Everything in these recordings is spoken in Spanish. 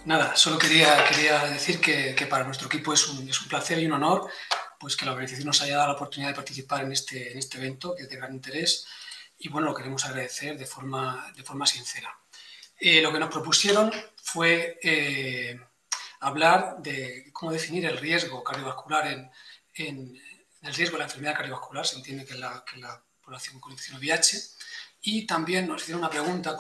Nada, solo quería decir que para nuestro equipo es un placer y un honor pues que la organización nos haya dado la oportunidad de participar en este evento, que es de gran interés, y bueno, lo queremos agradecer de forma sincera. Lo que nos propusieron fue hablar de cómo definir el riesgo cardiovascular el riesgo de la enfermedad cardiovascular, se entiende que la población con infección VIH, y también nos hicieron una pregunta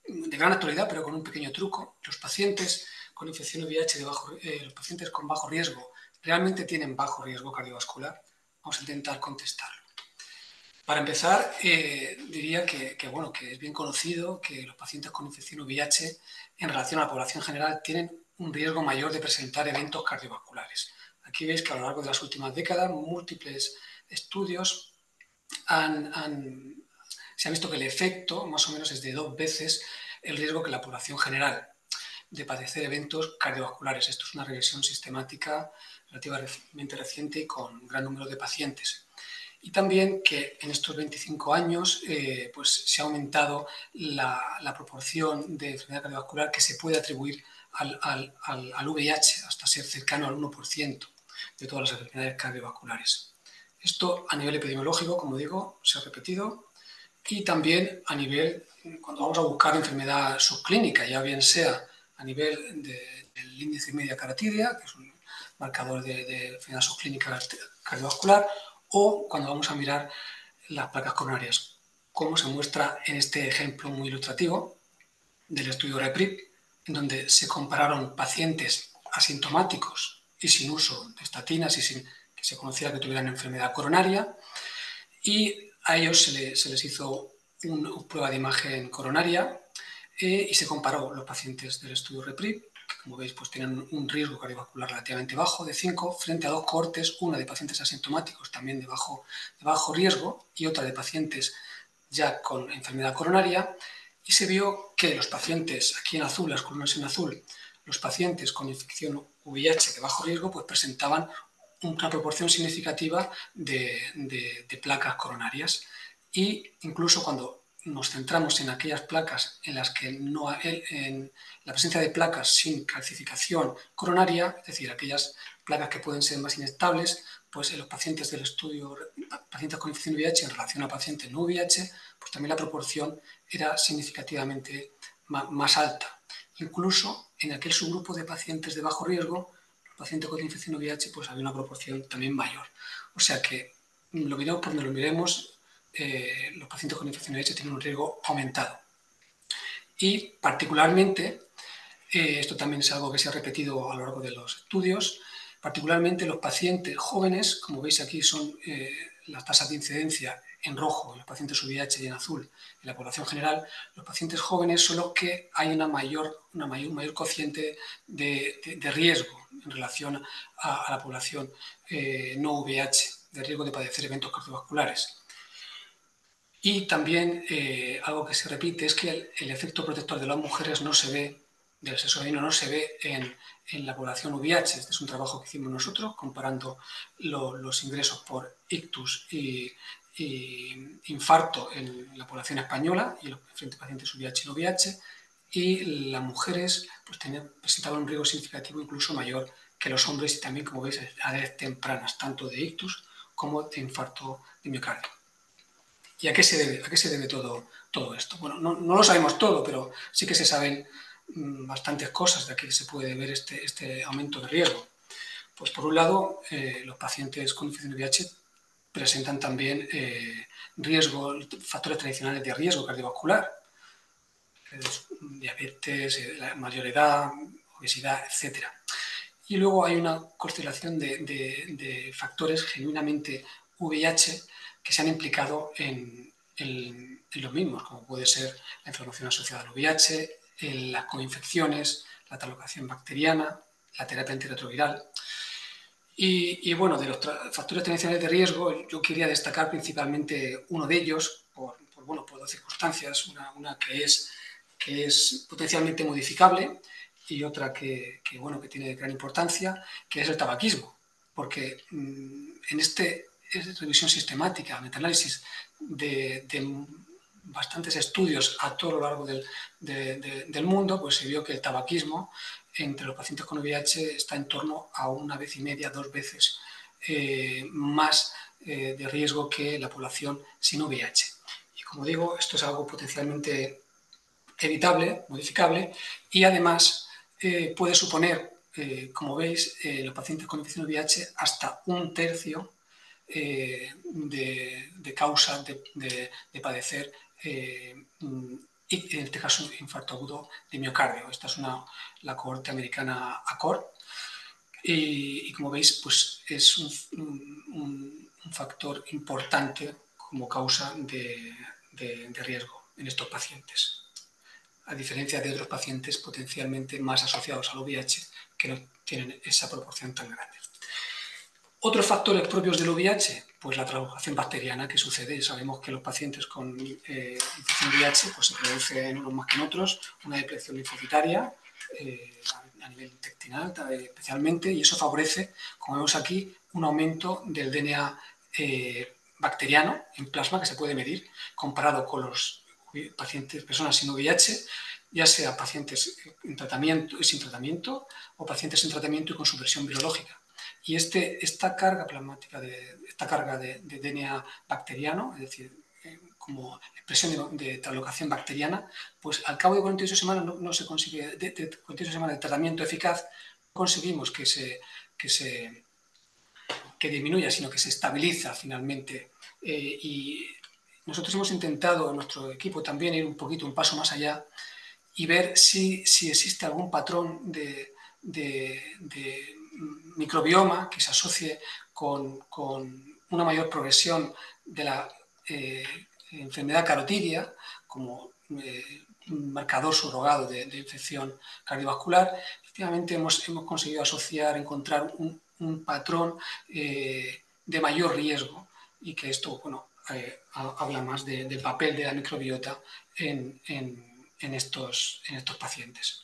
de gran actualidad, pero con un pequeño truco. Los pacientes con infección VIH, los pacientes con bajo riesgo, ¿realmente tienen bajo riesgo cardiovascular? Vamos a intentar contestarlo. Para empezar, diría que es bien conocido que los pacientes con infección VIH en relación a la población general tienen un riesgo mayor de presentar eventos cardiovasculares. Aquí veis que a lo largo de las últimas décadas múltiples estudios se ha visto que el efecto más o menos es de 2 veces el riesgo que la población general de padecer eventos cardiovasculares. Esto es una revisión sistemática relativamente reciente y con gran número de pacientes. Y también que en estos 25 años pues se ha aumentado la proporción de enfermedad cardiovascular que se puede atribuir al VIH, hasta ser cercano al 1% de todas las enfermedades cardiovasculares. Esto a nivel epidemiológico, como digo, se ha repetido, y también a nivel, cuando vamos a buscar enfermedad subclínica, ya bien sea a nivel del índice media carotidea, que es un marcador de enfermedad subclínica cardiovascular, o cuando vamos a mirar las placas coronarias, como se muestra en este ejemplo muy ilustrativo del estudio REPRIP, en donde se compararon pacientes asintomáticos y sin uso de estatinas y sin que se conociera que tuvieran enfermedad coronaria, y a ellos se les hizo una prueba de imagen coronaria y se comparó los pacientes del estudio REPRIP, que como veis pues tienen un riesgo cardiovascular relativamente bajo, de 5, frente a 2 cohortes, una de pacientes asintomáticos también de bajo riesgo y otra de pacientes ya con enfermedad coronaria, y se vio que los pacientes, aquí en azul, las columnas en azul, los pacientes con infección VIH de bajo riesgo pues presentaban una proporción significativa de placas coronarias, y incluso cuando nos centramos en aquellas placas en las que no hay en la presencia de placas sin calcificación coronaria, es decir, aquellas placas que pueden ser más inestables, pues en los pacientes del estudio, pacientes con infección VIH en relación a pacientes no VIH, pues también la proporción era significativamente más alta. Incluso en aquel subgrupo de pacientes de bajo riesgo, los pacientes con infección VIH, pues había una proporción también mayor. O sea que, lo miremos por donde lo miremos, los pacientes con infección VIH tienen un riesgo aumentado. Y particularmente, esto también es algo que se ha repetido a lo largo de los estudios, particularmente los pacientes jóvenes, como veis aquí son las tasas de incidencia en rojo en los pacientes VIH y en azul en la población general. Los pacientes jóvenes son los que hay un mayor cociente de riesgo en relación a la población no VIH, de riesgo de padecer eventos cardiovasculares. Y también algo que se repite es que el efecto protector de las mujeres no se ve, del sexo femenino no se ve en la población VIH. Este es un trabajo que hicimos nosotros comparando los ingresos por ictus y infarto en la población española y los frente a pacientes VIH y no VIH, y las mujeres pues presentaban un riesgo significativo incluso mayor que los hombres, y también, como veis, a edades tempranas, tanto de ictus como de infarto de miocardio. ¿Y a qué se debe todo esto? Bueno, no lo sabemos todo, pero sí que se saben bastantes cosas de a qué se puede ver este aumento de riesgo. Pues por un lado, los pacientes con infección de VIH presentan también factores tradicionales de riesgo cardiovascular, diabetes, mayor edad, obesidad, etc. Y luego hay una constelación de factores genuinamente VIH que se han implicado en los mismos, como puede ser la inflamación asociada al VIH, las coinfecciones, la translocación bacteriana, la terapia antirretroviral. Y bueno, de los factores tradicionales de riesgo, yo quería destacar principalmente uno de ellos por dos circunstancias. Una que es potencialmente modificable, y otra que tiene gran importancia, que es el tabaquismo. Porque en esta revisión sistemática, metaanálisis de bastantes estudios a todo lo largo del mundo, pues se vio que el tabaquismo entre los pacientes con VIH está en torno a 1,5 veces, 2 veces más de riesgo que la población sin VIH. Y como digo, esto es algo potencialmente evitable, modificable, y además puede suponer, como veis, los pacientes con infección VIH hasta 1/3 de causa de padecer, y en este caso, infarto agudo de miocardio. Esta es la cohorte americana ACORD, y como veis, pues es un factor importante como causa de riesgo en estos pacientes, a diferencia de otros pacientes potencialmente más asociados al VIH que no tienen esa proporción tan grande. Otros factores propios del VIH, pues la translocación bacteriana que sucede. Sabemos que los pacientes con infección VIH pues se produce en unos más que en otros, una depleción linfocitaria a nivel intestinal especialmente, y eso favorece, como vemos aquí, un aumento del DNA bacteriano en plasma que se puede medir comparado con los pacientes, personas sin VIH, ya sea pacientes en tratamiento y sin tratamiento, o pacientes en tratamiento y con supresión virológica. Y esta carga plasmática, esta carga de DNA bacteriano, es decir, como expresión de translocación bacteriana, pues al cabo de 48 semanas no se consigue, de 48 semanas de tratamiento eficaz, no conseguimos que disminuya, sino que se estabiliza finalmente. Y nosotros hemos intentado, en nuestro equipo también, ir un paso más allá y ver si existe algún patrón de microbioma que se asocie con una mayor progresión de la enfermedad carotidia, como un marcador subrogado de infección cardiovascular. Efectivamente hemos conseguido asociar, encontrar un patrón de mayor riesgo, y que esto, bueno, habla más del papel de la microbiota en estos pacientes.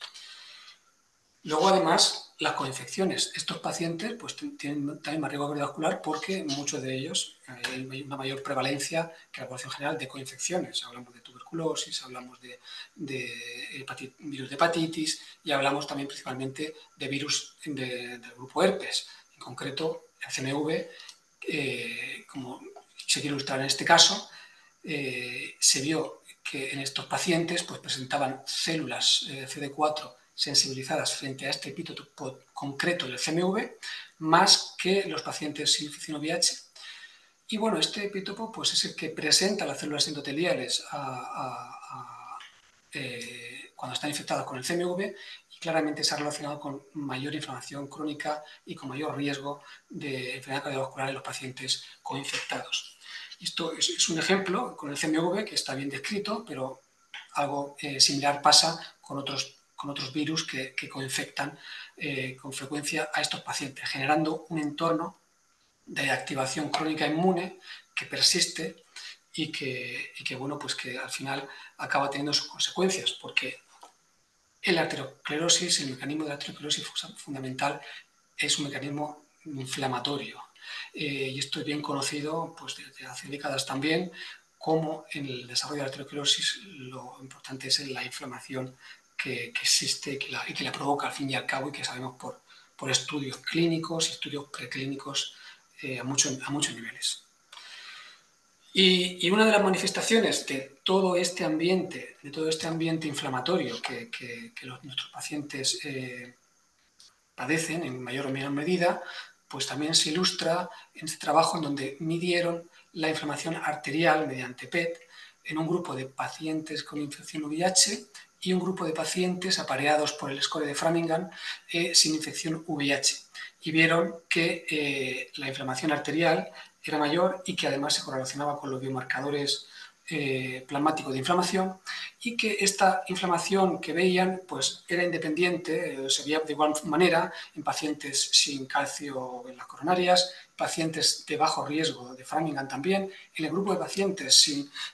Luego, además, las coinfecciones. Estos pacientes pues, tienen también más riesgo cardiovascular porque muchos de ellos hay una mayor prevalencia que la población general de coinfecciones. Hablamos de tuberculosis, hablamos de virus de hepatitis, y hablamos también principalmente de virus del grupo herpes. En concreto, el CMV, como se quiere ilustrar en este caso, se vio que en estos pacientes pues, presentaban células CD4 sensibilizadas frente a este epítopo concreto del CMV, más que los pacientes sin infección VIH. Y bueno, este epítopo pues, es el que presenta las células endoteliales cuando están infectadas con el CMV, y claramente se ha relacionado con mayor inflamación crónica y con mayor riesgo de enfermedad cardiovascular en los pacientes coinfectados. Esto es un ejemplo con el CMV que está bien descrito, pero algo similar pasa con otros virus que coinfectan con frecuencia a estos pacientes, generando un entorno de activación crónica inmune que persiste y que bueno, pues que al final acaba teniendo sus consecuencias, porque en la arteriosclerosis, el mecanismo de la arteriosclerosis fundamental es un mecanismo inflamatorio. Y esto es bien conocido pues, desde hace décadas también, como en el desarrollo de la arteriosclerosis lo importante es la inflamación que existe y que la provoca al fin y al cabo, y que sabemos por estudios clínicos y estudios preclínicos a muchos niveles. Y una de las manifestaciones de todo este ambiente inflamatorio que nuestros pacientes padecen en mayor o menor medida, pues también se ilustra en este trabajo en donde midieron la inflamación arterial mediante PET en un grupo de pacientes con infección VIH y un grupo de pacientes apareados por el score de Framingham sin infección VIH. Y vieron que la inflamación arterial era mayor y que además se correlacionaba con los biomarcadores plasmáticos de inflamación, y que esta inflamación que veían pues era independiente, se veía de igual manera en pacientes sin calcio en las coronarias, pacientes de bajo riesgo de Framingham también, en el grupo de pacientes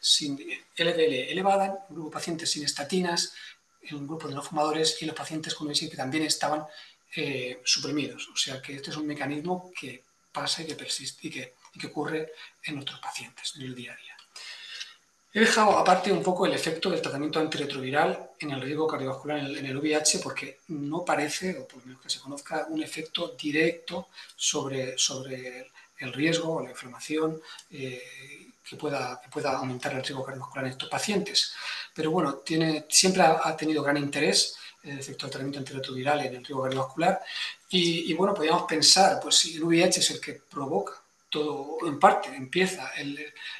sin LDL elevada, en el grupo de pacientes sin estatinas, en el grupo de no fumadores, y los pacientes con VIH que también estaban suprimidos. O sea que este es un mecanismo que pasa y que persiste y que ocurre en nuestros pacientes en el día a día. He dejado aparte un poco el efecto del tratamiento antirretroviral en el riesgo cardiovascular en el VIH porque no parece, o por lo menos que se conozca, un efecto directo sobre el riesgo o la inflamación que pueda aumentar el riesgo cardiovascular en estos pacientes. Pero bueno, siempre ha tenido gran interés el efecto del tratamiento antirretroviral en el riesgo cardiovascular y bueno, podríamos pensar, pues si el VIH es el que provoca todo, en parte, empieza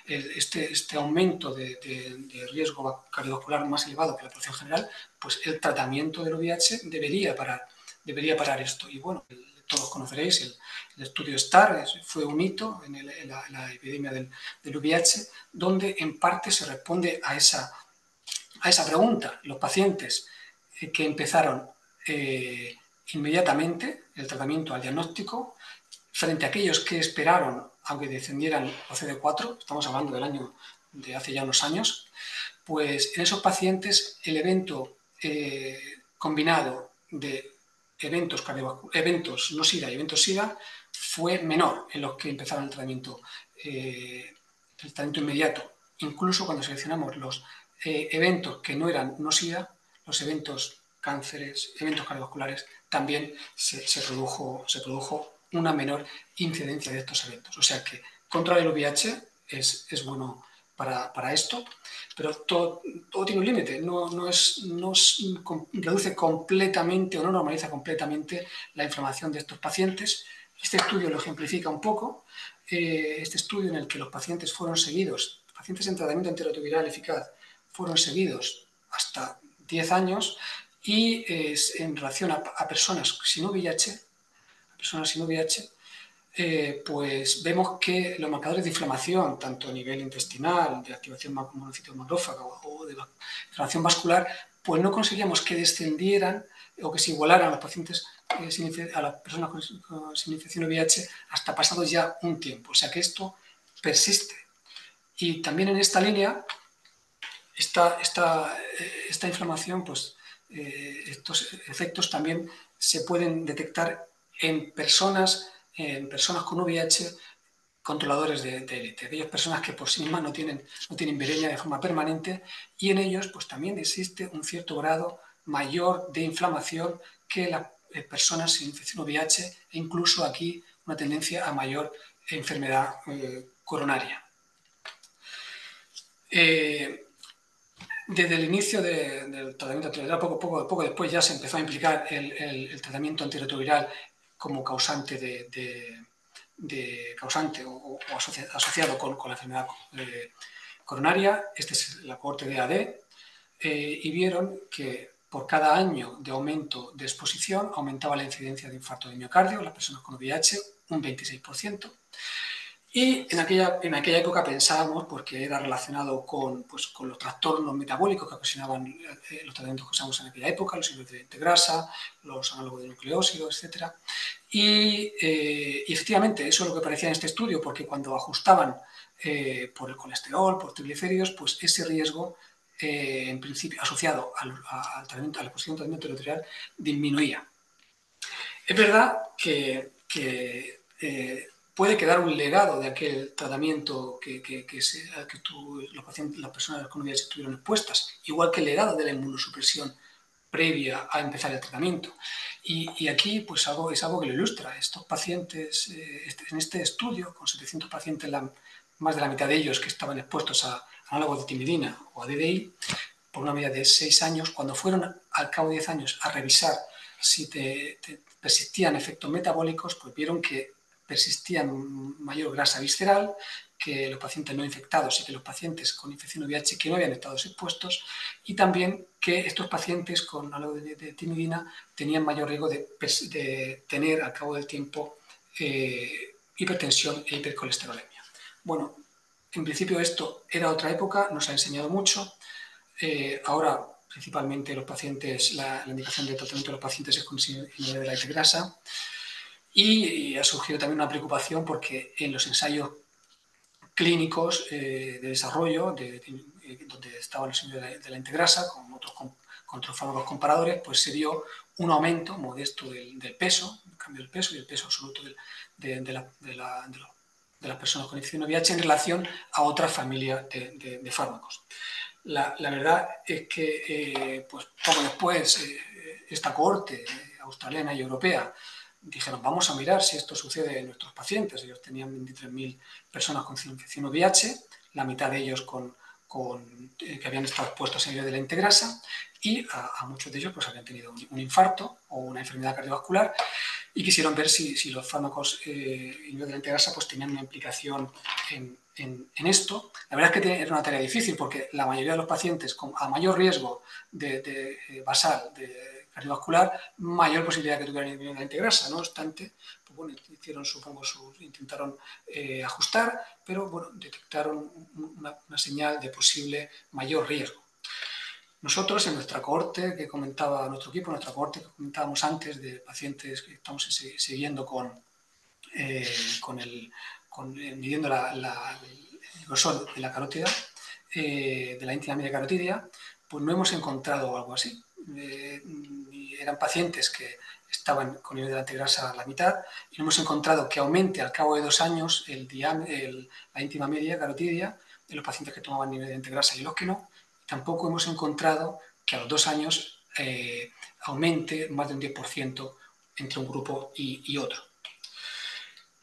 este aumento de riesgo cardiovascular más elevado que la población general, pues el tratamiento del VIH debería parar esto. Y bueno, todos conoceréis el estudio STAR, fue un hito en la epidemia del VIH, donde en parte se responde a esa pregunta. Los pacientes que empezaron inmediatamente el tratamiento al diagnóstico, frente a aquellos que esperaron, aunque descendieran los CD4, estamos hablando del año de hace ya unos años, pues en esos pacientes el evento combinado de eventos no SIDA y eventos SIDA fue menor en los que empezaron el tratamiento inmediato. Incluso cuando seleccionamos los eventos que no eran no SIDA, los eventos cánceres, eventos cardiovasculares, también se produjo una menor incidencia de estos eventos. O sea que controlar el VIH es bueno para esto, pero todo tiene un límite, no reduce completamente o no normaliza completamente la inflamación de estos pacientes. Este estudio lo ejemplifica un poco, este estudio en el que los pacientes fueron seguidos, pacientes en tratamiento antirretroviral eficaz, fueron seguidos hasta 10 años y en relación a personas sin VIH, pues vemos que los marcadores de inflamación, tanto a nivel intestinal, de activación monocitos macrófaga o de inflamación vascular, pues no conseguíamos que descendieran o que se igualaran a los pacientes, a las personas sin infección VIH hasta pasado ya un tiempo. O sea que esto persiste. Y también en esta línea, esta inflamación, pues estos efectos también se pueden detectar en personas con VIH controladores de élite, aquellas personas que por sí mismas no tienen viremia de forma permanente, y en ellos pues también existe un cierto grado mayor de inflamación que las personas sin infección VIH e incluso aquí una tendencia a mayor enfermedad coronaria. Desde el inicio del tratamiento antirretroviral, poco después ya se empezó a implicar el tratamiento antirretroviral como causante o asociado con la enfermedad coronaria. Esta es la cohorte de AD, y vieron que por cada año de aumento de exposición aumentaba la incidencia de infarto de miocardio en las personas con VIH un 26%. Y en aquella época pensábamos, porque era relacionado con los trastornos metabólicos que ocasionaban los tratamientos que usamos en aquella época, los inhibidores de grasa, los análogos de nucleósido, etc. Y efectivamente, eso es lo que parecía en este estudio, porque cuando ajustaban por el colesterol, por triglicéridos, pues ese riesgo, en principio, asociado al tratamiento, a la exposición al tratamiento territorial, disminuía. Es verdad que puede quedar un legado de aquel tratamiento las personas con VIH estuvieron expuestas, igual que el legado de la inmunosupresión previa a empezar el tratamiento. Y aquí pues es algo que lo ilustra. Estos pacientes, en este estudio, con 700 pacientes, más de la mitad de ellos que estaban expuestos a análogos de timidina o a DDI, por una media de 6 años, cuando fueron al cabo de 10 años a revisar si persistían efectos metabólicos, pues vieron que persistía mayor grasa visceral, que los pacientes no infectados y que los pacientes con infección VIH que no habían estado expuestos, y también que estos pacientes con algo de timidina tenían mayor riesgo de tener al cabo del tiempo hipertensión e hipercolesterolemia. Bueno, en principio esto era otra época, nos ha enseñado mucho. Ahora, principalmente los pacientes, la indicación de tratamiento de los pacientes es con inhibidor de la grasa. Y ha surgido también una preocupación porque en los ensayos clínicos de desarrollo, donde estaban los inhibidores de la integrasa, con otros fármacos comparadores, pues se vio un aumento modesto del peso, el cambio del peso y el peso absoluto de de las personas con infección VIH en relación a otra familia de fármacos. La verdad es que pues poco después esta cohorte australiana y europea dijeron, vamos a mirar si esto sucede en nuestros pacientes. Ellos tenían 23.000 personas con infección VIH, la mitad de ellos que habían estado expuestos en medio de la integrasa, y a muchos de ellos pues, habían tenido un infarto o una enfermedad cardiovascular, y quisieron ver si los fármacos inhibidores de la integrasa pues, tenían una implicación en esto. La verdad es que era una tarea difícil porque la mayoría de los pacientes a mayor riesgo basal de cardiovascular, mayor posibilidad que tuvieran inhibidores de la integrasa. No obstante, pues, bueno, intentaron ajustar, pero bueno, detectaron una señal de posible mayor riesgo. Nosotros, en nuestra cohorte que comentaba nuestro equipo, nuestra cohorte que comentábamos antes de pacientes que estamos siguiendo midiendo el grosor de la carótida, de la íntima media carotidia, pues no hemos encontrado algo así. Eran pacientes que estaban con nivel de la integrasa a la mitad y no hemos encontrado que aumente al cabo de 2 años la íntima media carotidia de los pacientes que tomaban nivel de integrasa y los que no. Tampoco hemos encontrado que a los 2 años aumente más de un 10% entre un grupo y otro.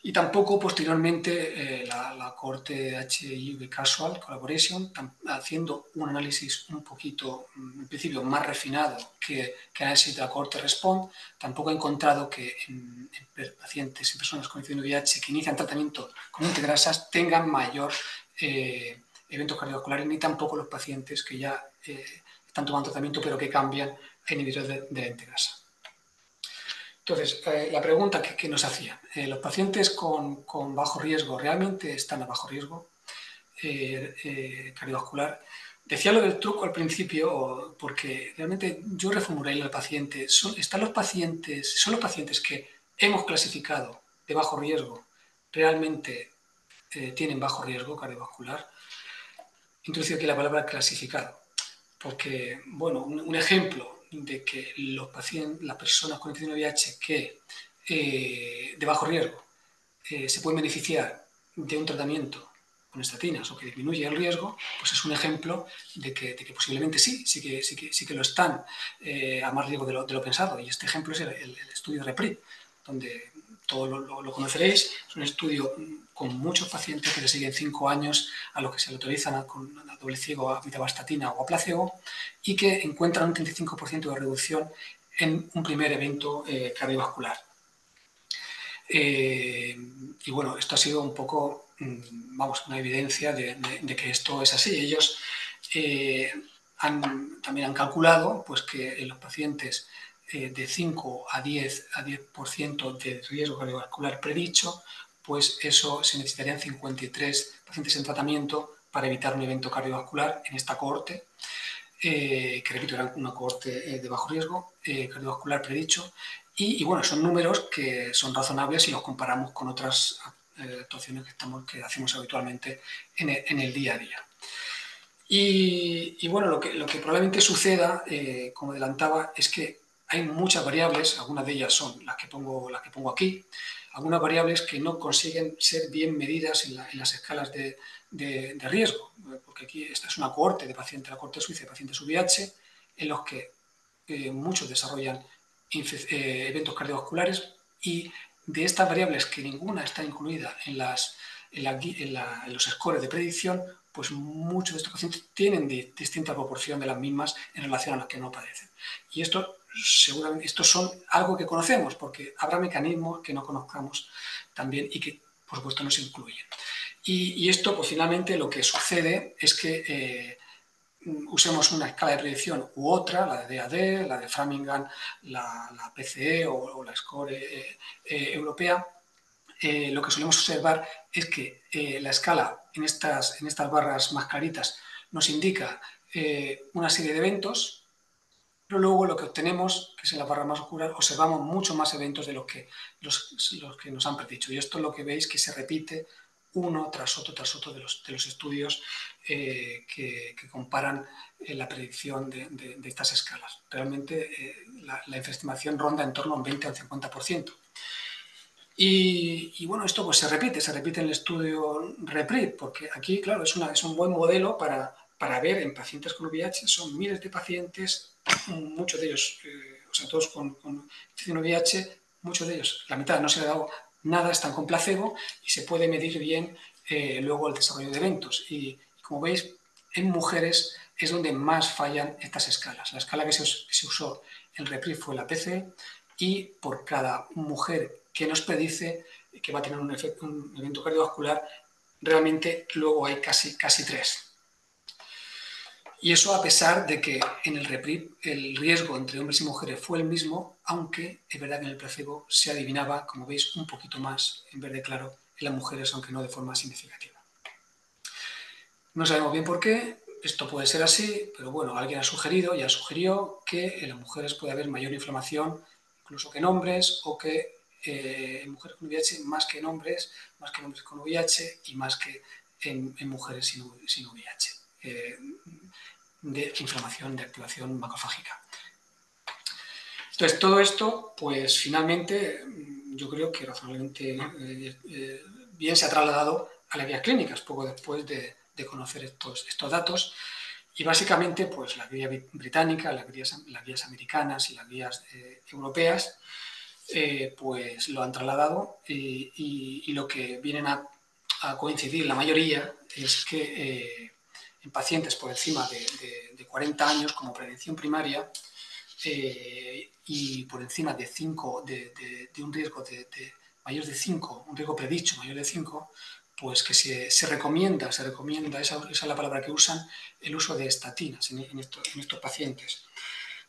Y tampoco posteriormente la cohorte HIV Casual Collaboration, haciendo un análisis un poquito, en principio, más refinado que análisis de la cohorte Respond, tampoco ha encontrado que en pacientes, en personas con infección VIH que inician tratamiento con integrasas tengan mayor eventos cardiovasculares, ni tampoco los pacientes que ya están tomando tratamiento pero que cambian a inhibidores de la integrasa. Entonces, la pregunta que nos hacían, ¿los pacientes con bajo riesgo realmente están a bajo riesgo cardiovascular? Decía lo del truco al principio porque realmente yo reformulé al paciente, son los pacientes que hemos clasificado de bajo riesgo, realmente tienen bajo riesgo cardiovascular. Introducido aquí la palabra clasificado, porque, bueno, un ejemplo de que las personas con infección VIH de bajo riesgo se pueden beneficiar de un tratamiento con estatinas o que disminuye el riesgo, pues es un ejemplo de que posiblemente sí que lo están a más riesgo de lo pensado. Y este ejemplo es el estudio REPRID, donde todos lo conoceréis. Es un estudio con muchos pacientes que se siguen 5 años a los que se le autorizan con doble ciego a mitabastatina o a placebo y que encuentran un 35% de reducción en un primer evento cardiovascular. Y bueno, esto ha sido un poco, una evidencia de que esto es así. Ellos también han calculado pues, que en los pacientes de 5 a 10% de riesgo cardiovascular predicho, pues eso se necesitarían 53 pacientes en tratamiento para evitar un evento cardiovascular en esta cohorte, que repito, era una cohorte de bajo riesgo cardiovascular predicho. Y bueno, son números que son razonables si los comparamos con otras actuaciones que hacemos habitualmente en el día a día. Y bueno, lo que probablemente suceda, como adelantaba, es que hay muchas variables, algunas de ellas son las que pongo aquí, algunas variables que no consiguen ser bien medidas en las escalas de riesgo, porque aquí esta es una cohorte de pacientes, la cohorte suiza de pacientes VIH, en los que muchos desarrollan eventos cardiovasculares, y de estas variables que ninguna está incluida en los scores de predicción, pues muchos de estos pacientes tienen distinta proporción de las mismas en relación a los que no padecen. Y esto seguramente son algo que conocemos, porque habrá mecanismos que no conozcamos también y que por supuesto no se incluyen. Y esto pues finalmente lo que sucede es que usemos una escala de predicción u otra, la de DAD, la de Framingham, la PCE o la SCORE europea. Lo que solemos observar es que la escala en estas barras más claritas nos indica una serie de eventos, pero luego lo que obtenemos, que es en la barra más oscura, observamos mucho más eventos de los que nos han predicho. Y esto es lo que veis que se repite uno tras otro de los estudios que comparan la predicción de estas escalas. Realmente la infraestimación ronda en torno a un 20 al 50%. Y bueno, esto pues se repite en el estudio REPRIP, porque aquí, claro, es un buen modelo para ver en pacientes con VIH. Son miles de pacientes, muchos de ellos, o sea, todos con infección VIH, muchos de ellos, la mitad no se le ha dado nada, están con placebo y se puede medir bien luego el desarrollo de eventos. Y como veis, en mujeres es donde más fallan estas escalas. La escala que se usó en REPRIP fue la PC, y por cada mujer que nos predice que va a tener un evento cardiovascular, realmente luego hay casi 3. Y eso a pesar de que en el REPRIP el riesgo entre hombres y mujeres fue el mismo, aunque es verdad que en el placebo se adivinaba, como veis, un poquito más en verde claro en las mujeres, aunque no de forma significativa. No sabemos bien por qué, esto puede ser así, pero bueno, alguien ha sugerido, ya sugirió, que en las mujeres puede haber mayor inflamación incluso que en hombres, o que en mujeres con VIH más que en hombres con VIH y más que en mujeres sin VIH, de inflamación, de activación macrofágica. Entonces, todo esto, pues finalmente, yo creo que razonablemente bien se ha trasladado a las guías clínicas, poco después de conocer estos datos. Y básicamente, pues la guía británica, las guías americanas y las guías europeas, pues lo han trasladado, y lo que vienen a coincidir la mayoría es que en pacientes por encima de 40 años como prevención primaria, y por encima de 5, de un riesgo de mayor de 5, un riesgo predicho mayor de 5, pues que se recomienda, esa es la palabra que usan, el uso de estatinas en estos pacientes.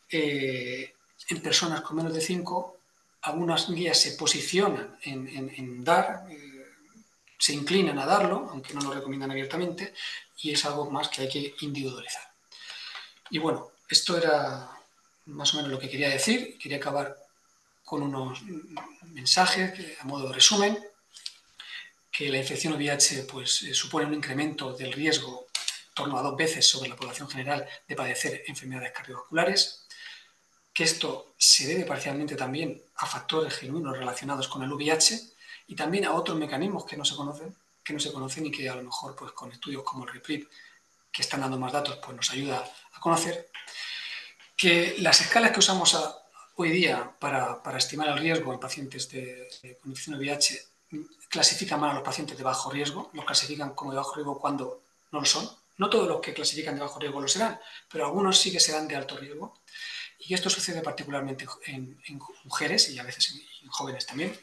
En personas con menos de 5, algunas guías se posicionan en dar, se inclinan a darlo, aunque no lo recomiendan abiertamente, y es algo más que hay que individualizar. Y bueno, esto era más o menos lo que quería decir. Quería acabar con unos mensajes a modo de resumen, que la infección VIH pues, supone un incremento del riesgo en torno a 2 veces sobre la población general de padecer enfermedades cardiovasculares, que esto se debe parcialmente también a factores genuinos relacionados con el VIH y también a otros mecanismos que no se conocen y que a lo mejor pues, con estudios como el REPRIP, que están dando más datos, pues nos ayuda a conocer. Que las escalas que usamos hoy día para estimar el riesgo en pacientes con infección de VIH clasifican mal a los pacientes de bajo riesgo, los clasifican como de bajo riesgo cuando no lo son. No todos los que clasifican de bajo riesgo lo serán, pero algunos sí que serán de alto riesgo. Y esto sucede particularmente en mujeres y a veces en jóvenes también.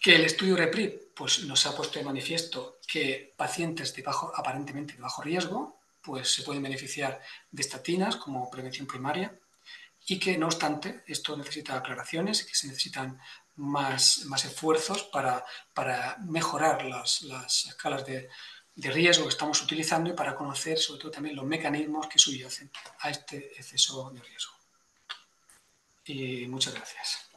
Que el estudio REPRIP pues, nos ha puesto de manifiesto que pacientes aparentemente de bajo riesgo pues, se pueden beneficiar de estatinas como prevención primaria, y que, no obstante, esto necesita aclaraciones y que se necesitan más esfuerzos para mejorar las escalas de riesgo que estamos utilizando y para conocer sobre todo también los mecanismos que subyacen a este exceso de riesgo. Y muchas gracias.